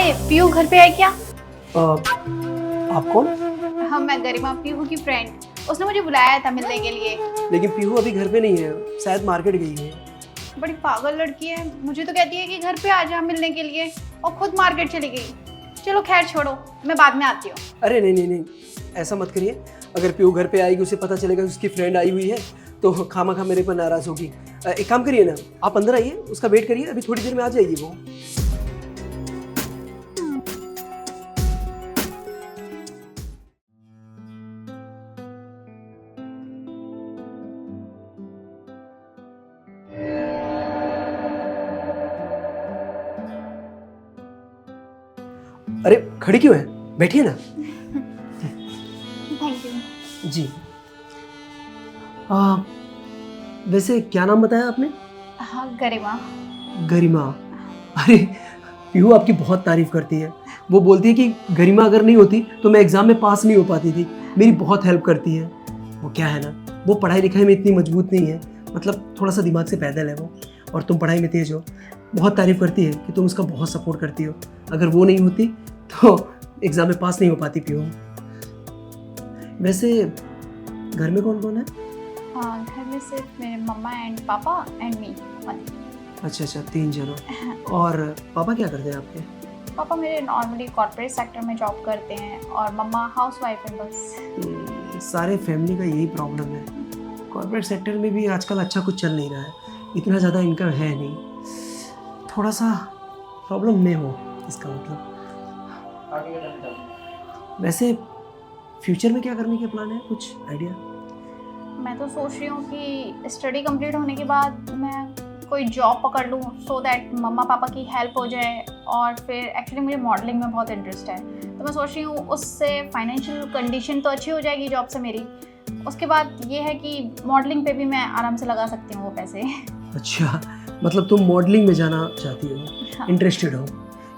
हाय, PU घर पे है क्या? आप कौन? हाँ, मैं गरिमा, पीयू की फ्रेंड। उसने मुझे बुलाया था मिलने के लिए। लेकिन पीहू अभी घर पे नहीं है, शायद मार्केट गई है। बड़ी पागल लड़की है, मुझे तो कहती है कि घर पे आ जा मिलने के लिए और खुद मार्केट चली गई। चलो खैर छोड़ो, मैं बाद में आती हूँ। अरे नहीं नहीं नहीं, ऐसा मत करिए। अगर पीहू घर पे आएगी, उसे पता चलेगा कि उसकी फ्रेंड आई हुई है तो खामा खा मेरे पर नाराज होगी। एक काम करिए ना, आप अंदर आइए, उसका वेट करिए, अभी थोड़ी देर में आ जाएगी वो। अरे खड़ी क्यों है, बैठिए ना। Thank you. जी। वैसे क्या नाम बताया आपने? हाँ, गरिमा। गरिमा। अरे पीहू आपकी बहुत तारीफ करती है। वो बोलती है कि गरिमा अगर नहीं होती तो मैं एग्जाम में पास नहीं हो पाती थी। मेरी बहुत हेल्प करती है। वो क्या है ना, वो पढ़ाई लिखाई में इतनी मजबूत नहीं है, मतलब थोड़ा सा दिमाग से पैदल है वो, और तुम पढ़ाई में तेज हो। बहुत तारीफ करती है कि तुम उसका बहुत सपोर्ट करती हो। अगर वो नहीं होती तो एग्जाम में पास नहीं हो पाती पीहू। वैसे घर में कौन कौन है? हाँ, घर में सिर्फ मेरे मम्मा एंड पापा एंड मी। अच्छा अच्छा, 3 जनों। और पापा क्या करते हैं आपके? पापा मेरे नॉर्मली कॉर्पोरेट सेक्टर में जॉब करते हैं और मम्मा हाउसवाइफ है बस। सारे फैमिली का यही प्रॉब्लम है। कॉर्पोरेट सेक्टर में भी आजकल अच्छा कुछ चल नहीं रहा है, इतना ज़्यादा इनकम है नहीं, थोड़ा सा प्रॉब्लम में हो इसका मतलब। वैसे फ्यूचर में क्या करने के प्लान है, कुछ आइडिया? मैं तो सोच रही हूँ कि स्टडी कंप्लीट होने के बाद मैं कोई जॉब पकड़ लूँ सो दैट मम्मा पापा की हेल्प हो जाए। और फिर एक्चुअली मुझे मॉडलिंग में बहुत इंटरेस्ट है, तो मैं सोच रही हूँ उससे फाइनेंशियल कंडीशन तो अच्छी हो जाएगी जॉब से मेरी। उसके बाद ये है कि मॉडलिंग पे भी मैं आराम से लगा सकती हूँ वो पैसे। अच्छा, मतलब तुम मॉडलिंग में जाना चाहती हो, हाँ। इंटरेस्टेड हो,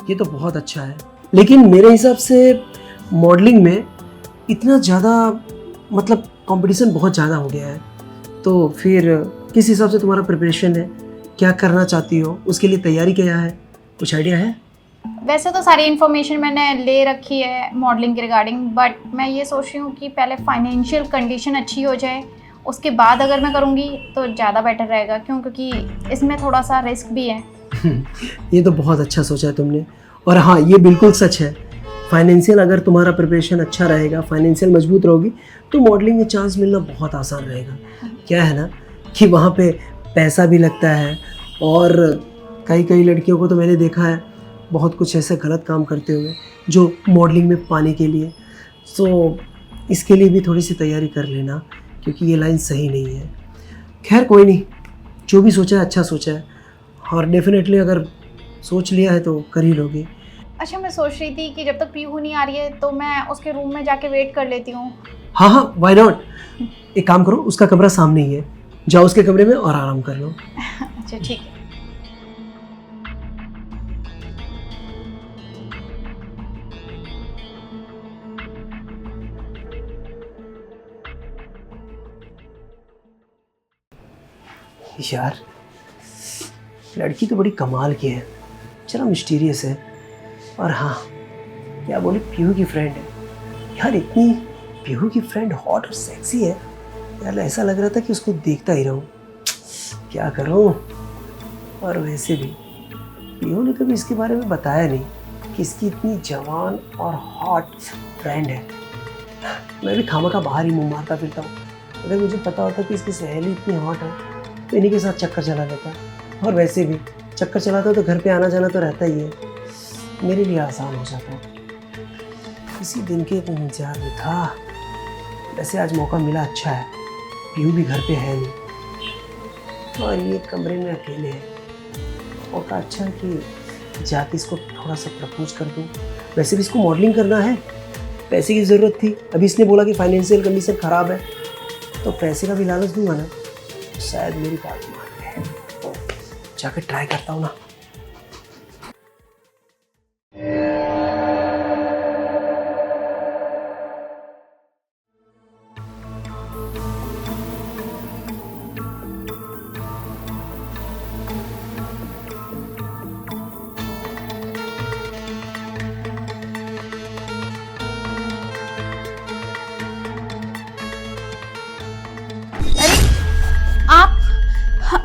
ये तो बहुत अच्छा है। लेकिन मेरे हिसाब से मॉडलिंग में इतना ज़्यादा मतलब कंपटीशन बहुत ज़्यादा हो गया है, तो फिर किस हिसाब से तुम्हारा प्रिपरेशन है, क्या करना चाहती हो, उसके लिए तैयारी क्या है, कुछ आइडिया है? वैसे तो सारी इन्फॉर्मेशन मैंने ले रखी है मॉडलिंग के रिगार्डिंग, बट मैं ये सोच रही हूँ कि पहले फाइनेंशियल कंडीशन अच्छी हो जाए, उसके बाद अगर मैं करूँगी तो ज़्यादा बेटर रहेगा, क्योंकि इसमें थोड़ा सा रिस्क भी है। ये तो बहुत अच्छा सोचा है तुमने। और हाँ, ये बिल्कुल सच है। फाइनेंशियल अगर तुम्हारा प्रिपरेशन अच्छा रहेगा, फाइनेंशियल मजबूत रहोगी, तो मॉडलिंग में चांस मिलना बहुत आसान रहेगा। क्या है ना कि वहाँ पे पैसा भी लगता है, और कई कई लड़कियों को तो मैंने देखा है बहुत कुछ ऐसे गलत काम करते हुए जो मॉडलिंग में पाने के लिए। सो इसके लिए भी थोड़ी सी तैयारी कर लेना, क्योंकि ये लाइन सही नहीं है। खैर कोई नहीं, जो भी सोचा है अच्छा सोचा है, और डेफिनेटली अगर सोच लिया है तो कर ही लोगे। अच्छा, मैं सोच रही थी कि जब तक पीहू नहीं आ रही है तो मैं उसके रूम में जाके वेट कर लेती हूँ। हाँ हाँ, व्हाई नॉट। एक काम करो, उसका कमरा सामने ही है, जाओ उसके कमरे में और आराम कर लो। अच्छा ठीक है। यार लड़की तो बड़ी कमाल की है, जरा मिस्टीरियस है। और हाँ, क्या बोले, पीहू की फ्रेंड है। यार इतनी पीहू की फ्रेंड हॉट और सेक्सी है यार, ऐसा लग रहा था कि उसको देखता ही रहूं। क्या करूं। और वैसे भी पीहू ने कभी इसके बारे में बताया नहीं कि इसकी इतनी जवान और हॉट फ्रेंड है। मैं भी खामखा बाहर ही मुंह मारता फिरता हूँ। अगर मुझे पता होता कि इसकी सहेली इतनी हॉट है तो इन्हीं के साथ चक्कर चला लेता। और वैसे भी चक्कर चलाता तो घर पे आना जाना तो रहता ही है, मेरे लिए आसान हो जाता है। इसी दिन के इंतजार में था। वैसे आज मौका मिला, अच्छा है, पीहू भी घर पे है नहीं और ये कमरे में अकेले है। मौका अच्छा है कि जाके इसको थोड़ा सा प्रपोज कर दूँ। वैसे भी इसको मॉडलिंग करना है, पैसे की ज़रूरत थी। अभी इसने बोला कि फाइनेंशियल कंडीशन ख़राब है, तो पैसे का भी लालच दूंगा ना, शायद मेरी बात मान ले। जाकर ट्राई करता हूँ ना।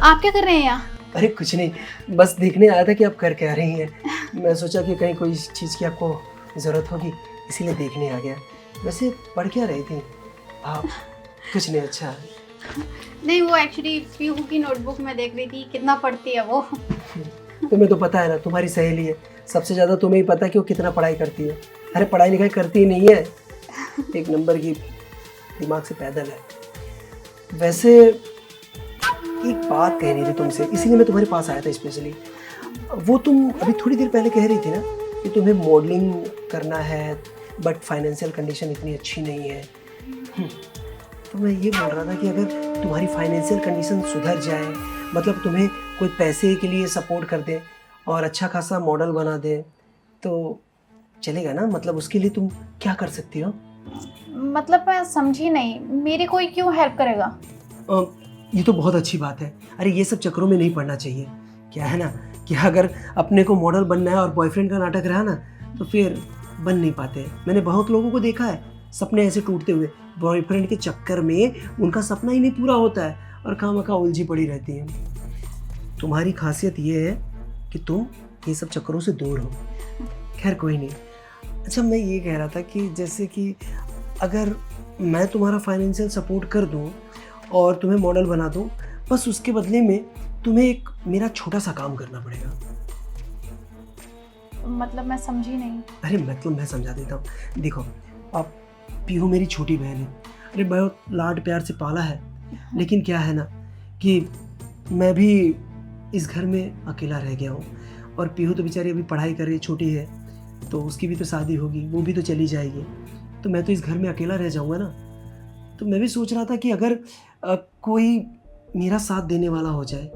आप क्या कर रहे हैं यहाँ? अरे कुछ नहीं, बस देखने आया था कि आप कर क्या रही हैं। मैं सोचा कि कहीं कोई चीज़ की आपको ज़रूरत होगी, इसीलिए देखने आ गया। वैसे पढ़ क्या रही थी आप? कुछ नहीं। अच्छा नहीं, वो एक्चुअली पीहू की नोटबुक में देख रही थी, कितना पढ़ती है वो। तुम्हें तो पता है ना, तुम्हारी सहेली है, सबसे ज़्यादा तुम्हें ही पता है कि वो कितना पढ़ाई करती है। अरे पढ़ाई लिखाई करती ही नहीं है, एक नंबर की दिमाग से पैदल है। वैसे एक बात कहनी थी तुमसे, इसीलिए मैं तुम्हारे पास आया था स्पेशली। वो तुम अभी थोड़ी देर पहले कह रही थी ना कि तुम्हें मॉडलिंग करना है बट फाइनेंशियल कंडीशन इतनी अच्छी नहीं है। तो मैं ये बोल रहा था कि अगर तुम्हारी फाइनेंशियल कंडीशन सुधर जाए, मतलब तुम्हें कोई पैसे के लिए सपोर्ट कर दे और अच्छा खासा मॉडल बना दे तो चलेगा ना? मतलब उसके लिए तुम क्या कर सकती हो? मतलब मैं समझी नहीं, मेरी कोई क्यों हेल्प करेगा? ये तो बहुत अच्छी बात है। अरे ये सब चक्करों में नहीं पड़ना चाहिए। क्या है ना कि अगर अपने को मॉडल बनना है और बॉयफ्रेंड का नाटक रहा ना तो फिर बन नहीं पाते। मैंने बहुत लोगों को देखा है सपने ऐसे टूटते हुए, बॉयफ्रेंड के चक्कर में उनका सपना ही नहीं पूरा होता है और खामखा उलझी पड़ी रहती है। तुम्हारी खासियत ये है कि तुम ये सब चक्करों से दूर हो। खैर कोई नहीं। अच्छा मैं ये कह रहा था कि जैसे कि अगर मैं तुम्हारा फाइनेंशियल सपोर्ट कर दूं और तुम्हें मॉडल बना दूं, बस उसके बदले में तुम्हें एक मेरा छोटा सा काम करना पड़ेगा। मतलब मैं समझी नहीं। अरे मतलब मैं समझा देता हूँ। देखो आप पीहू मेरी छोटी बहन है। अरे बहुत लाड प्यार से पाला है, लेकिन क्या है ना कि मैं भी इस घर में अकेला रह गया हूँ और पीहू तो बेचारी अभी पढ़ाई कर रही है, छोटी है, तो उसकी भी तो शादी होगी, वो भी तो चली जाएगी, तो मैं तो इस घर में अकेला रह जाऊँगा ना। तो मैं भी सोच रहा था कि अगर कोई मेरा साथ देने वाला हो जाए,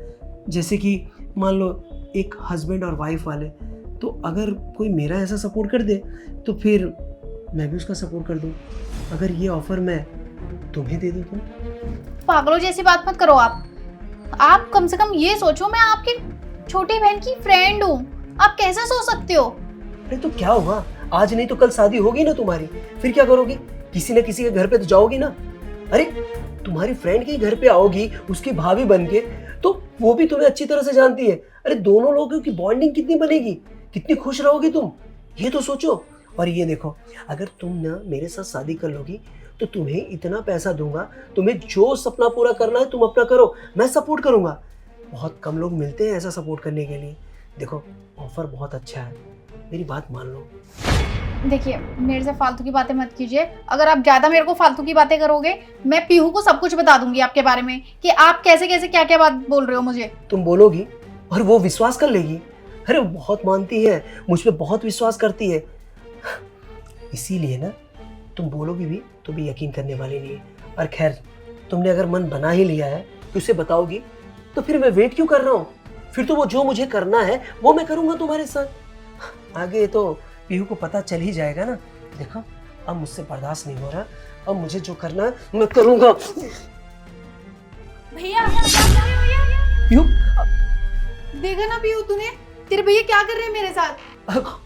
जैसे कि मान लो एक हस्बैंड और वाइफ वाले, तो अगर कोई मेरा ऐसा सपोर्ट कर दे तो फिर मैं भी उसका सपोर्ट कर दूँ। अगर ये ऑफ़र मैं तुम्हें दे दूँ तो? पागलों जैसी बात मत करो आप कम से कम ये सोचो, मैं आपकी छोटी बहन की फ्रेंड हूँ। आप कैसे सोच सकते हो? अरे तो क्या हुआ, आज नहीं तो कल शादी होगी ना तुम्हारी, फिर क्या करोगी? किसी न किसी के घर पे तो जाओगी ना। अरे तुम्हारी फ्रेंड के घर पे आओगी उसकी भाभी बन के, तो वो भी तुम्हें अच्छी तरह से जानती है। अरे दोनों लोगों की बॉन्डिंग कितनी बनेगी, कितनी खुश रहोगी तुम, ये तो सोचो। और ये देखो, अगर तुम ना मेरे साथ शादी कर लोगी तो तुम्हें इतना पैसा दूंगा, तुम्हें जो सपना पूरा करना है तुम अपना करो, मैं सपोर्ट करूंगा। बहुत कम लोग मिलते हैं ऐसा सपोर्ट करने के लिए। देखो ऑफर बहुत अच्छा है, मेरी बात मान लो। देखिए मेरे से फालतू की बातें मत कीजिए। अगर आप ज्यादा मेरे को फालतू की बातें करोगे, मैं पीहू को सब कुछ बता दूंगी आपके बारे में कि आप कैसे कैसे क्या क्या बात बोल रहे हो मुझे। तुम बोलोगी और वो विश्वास कर लेगी। अरे वो बहुत मानती है, मुझ पे बहुत विश्वास करती है, इसीलिए ना तुम बोलोगी भी तो भी यकीन करने वाली नहीं है। और खैर तुमने अगर मन बना ही लिया है कि उसे बताओगी, तो फिर मैं वेट क्यों कर रहा हूँ? फिर तो वो जो मुझे करना है वो मैं करूँगा तुम्हारे साथ। आगे तो पीहू को पता चल ही जाएगा ना। देखो अब मुझसे बर्दाश्त नहीं हो रहा, अब मुझे जो करना है मैं करूँगा। भैया क्या कर रहे हो ये? पीहू देखा ना पीहू, तूने तेरे भैया क्या कर रहे हैं मेरे साथ?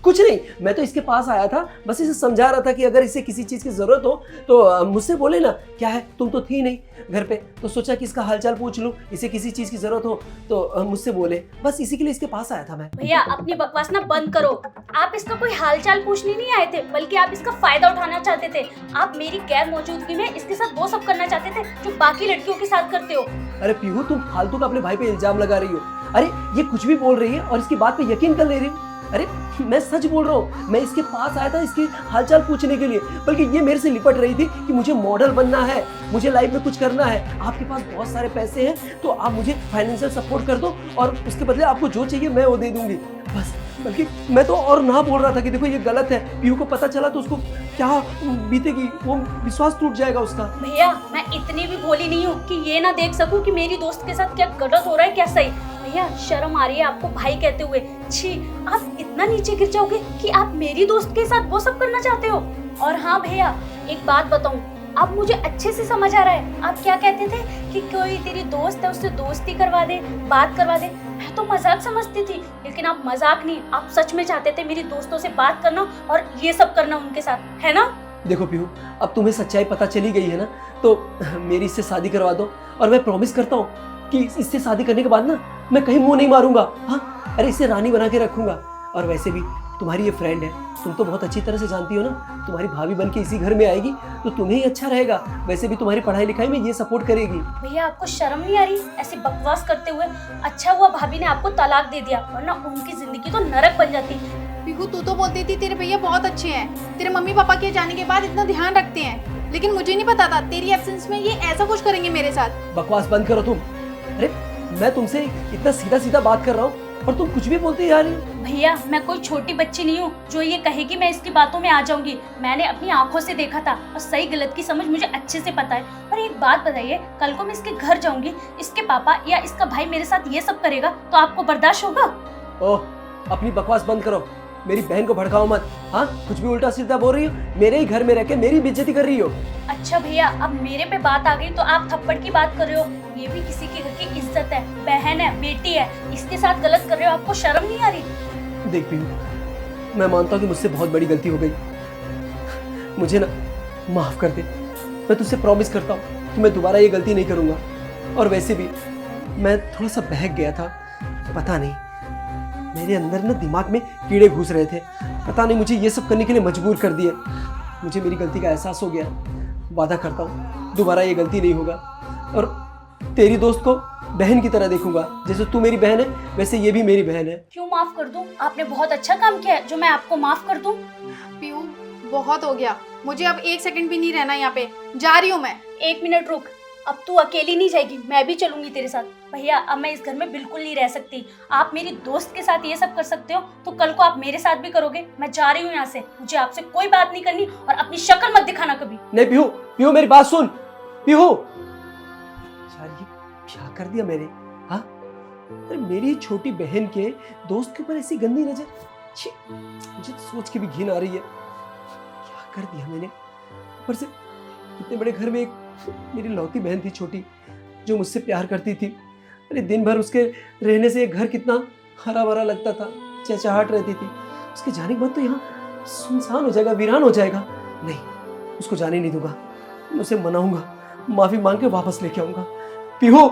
कुछ नहीं, मैं तो इसके पास आया था, बस इसे समझा रहा था कि अगर इसे किसी चीज़ की ज़रूरत हो तो मुझसे बोले ना। क्या है, तुम तो थी नहीं घर पे, तो सोचा कि इसका हालचाल पूछ लूँ, इसे किसी चीज़ की ज़रूरत हो तो मुझसे बोले, बस इसी के लिए इसके पास आया था मैं। भैया अपनी बकवास ना बंद करो। आप इसका कोई हालचाल पूछने नहीं आए थे, बल्कि आप इसका फायदा उठाना चाहते थे। आप मेरी गैर मौजूदगी में इसके साथ वो सब करना चाहते थे जो बाकी लड़कियों के साथ करते हो। अरे पीहू तुम फालतू का अपने भाई पे इल्जाम लगा रही हो। अरे ये कुछ भी बोल रही है और इसकी बात पे यकीन कर ले रही हूँ। अरे मैं सच बोल रहा हूँ, मैं इसके पास आया था इसकी हालचाल पूछने के लिए, बल्कि ये मेरे से लिपट रही थी कि मुझे मॉडल बनना है, मुझे लाइफ में कुछ करना है, आपके पास बहुत सारे पैसे हैं तो आप मुझे फाइनेंशियल सपोर्ट कर दो और उसके बदले आपको जो चाहिए मैं वो दे दूंगी, बस। बल्कि मैं तो और ना बोल रहा था कि देखो ये गलत है, पीहू को पता चला तो उसको क्या बीतेगी, वो विश्वास टूट जाएगा उसका। भैया मैं इतनी भी भोली नहीं हूँ कि ये ना देख सकूँ कि मेरी दोस्त के साथ क्या गलत हो रहा है क्या सही। भैया शर्म आ रही है आपको भाई कहते हुए। छी, आप इतना नीचे गिर जाओगे कि आप मेरी दोस्त के साथ वो सब करना चाहते हो। और हाँ भैया एक बात बताऊं, अब मुझे अच्छे से समझ आ रहा है। आप क्या कहते थे कि कोई तेरी दोस्त है उससे दोस्ती करवा दे, बात करवा दे। मैं तो मजाक समझती थी, लेकिन आप मजाक नहीं, आप सच में चाहते थे मेरी दोस्तों से बात करना और ये सब करना उनके साथ, है ना? देखो पीहू, अब तुम्हें सच्चाई पता चली गई है ना, तो मेरी इससे शादी करवा दो और मैं प्रॉमिस करता हूँ कि इससे शादी करने के बाद ना मैं कहीं मुंह नहीं मारूंगा। हाँ, अरे इसे रानी बना के रखूंगा। और वैसे भी तुम्हारी ये फ्रेंड है, तुम तो बहुत अच्छी तरह से जानती हो ना, तुम्हारी भाभी बन के इसी घर में आएगी तो तुम्हें ही अच्छा रहेगा। वैसे भी तुम्हारी पढ़ाई लिखाई में ये सपोर्ट करेगी। भैया आपको शर्म नहीं आ रही ऐसी बकवास करते हुए? अच्छा हुआ भाभी ने आपको तलाक दे दिया, वरना उनकी जिंदगी तो नरक बन जाती। पीहू तू तो बोलती थी तेरे भैया बहुत अच्छे हैं, तेरे मम्मी पापा के जाने के बाद इतना ध्यान रखते हैं, लेकिन मुझे नहीं पता था तेरी एब्सेंस में ये ऐसा कुछ करेंगे मेरे साथ। बकवास बंद करो तुम। अरे मैं तुमसे इतना सीधा सीधा बात कर रहा हूँ और तुम कुछ भी बोलते जा रही हो। भैया मैं कोई छोटी बच्ची नहीं हूँ जो ये कहेगी मैं इसकी बातों में आ जाऊंगी। मैंने अपनी आंखों से देखा था और सही गलत की समझ मुझे अच्छे से पता है। और एक बात बताइए, कल को मैं इसके घर जाऊंगी, इसके पापा या इसका भाई मेरे साथ ये सब करेगा तो आपको बर्दाश्त होगा? ओह, अपनी बकवास बंद करो, मेरी बहन को भड़काओ मत। हाँ, कुछ भी उल्टा सीधा बोल रही हो, मेरे ही घर में रह के मेरी बेइज्जती कर रही हो। अच्छा भैया, अब मेरे पे बात आ गई तो आप थप्पड़ की बात कर रहे हो। ये भी किसी के घर की इज्जत है, बहन है, बेटी है, इसके साथ गलत कर रहे हो, आपको शर्म नहीं आ रही? देख पीहू, मैं मानता हूँ कि मुझसे बहुत बड़ी गलती हो गई, मुझे ना माफ कर दे। मैं तुझसे प्रॉमिस करता हूँ कि मैं दोबारा ये गलती नहीं करूँगा। और वैसे भी मैं थोड़ा सा बहक गया था, पता नहीं मेरे अंदर ना दिमाग में कीड़े घुस रहे थे, पता नहीं मुझे ये सब करने के लिए मजबूर कर दिया। मुझे मेरी गलती का एहसास हो गया, वादा करता हूँ दोबारा ये गलती नहीं होगा और तेरी दोस्त को बहन की तरह देखूंगा। जैसे तू मेरी बहन है वैसे ये भी मेरी बहन है। क्यों माफ कर दूं? आपने बहुत अच्छा काम किया है जो मैं आपको माफ कर दूं। पीहू बहुत हो गया, मुझे अब 1 सेकंड भी नहीं रहना यहाँ पे, जा रही हूँ मैं। 1 मिनट रुक, अब तू अकेली नहीं जाएगी, मैं भी चलूंगी तेरे साथ। भैया अब मैं इस घर में बिल्कुल नहीं रह सकती। आप मेरी दोस्त के साथ ये सब कर सकते हो तो कल को आप मेरे साथ भी करोगे। मैं जा रही हूँ यहाँ से, मुझे आपसे कोई बात नहीं करनी और अपनी शक्ल मत दिखाना कभी। नहीं पीहू, पीहू मेरी बात सुन। पीहू यार, ये क्या कर दिया मैंने? हाँ, अरे मेरी छोटी बहन के दोस्त के ऊपर ऐसी गंदी नजर, छी, मुझे तो सोच के भी घिन आ रही है। क्या कर दिया मैंने? ऊपर से इतने बड़े घर में एक मेरी लौती बहन थी छोटी, जो मुझसे प्यार करती थी। अरे दिन भर उसके रहने से ये घर कितना हरा भरा लगता था, चहचहाहट रहती थी। उसके जाने के बाद तो यहाँ सुनसान हो जाएगा, वीरान हो जाएगा। नहीं, उसको जाने नहीं दूंगा, मैं उसे मनाऊंगा, माफी मांग के वापस लेके आऊंगा। पीहू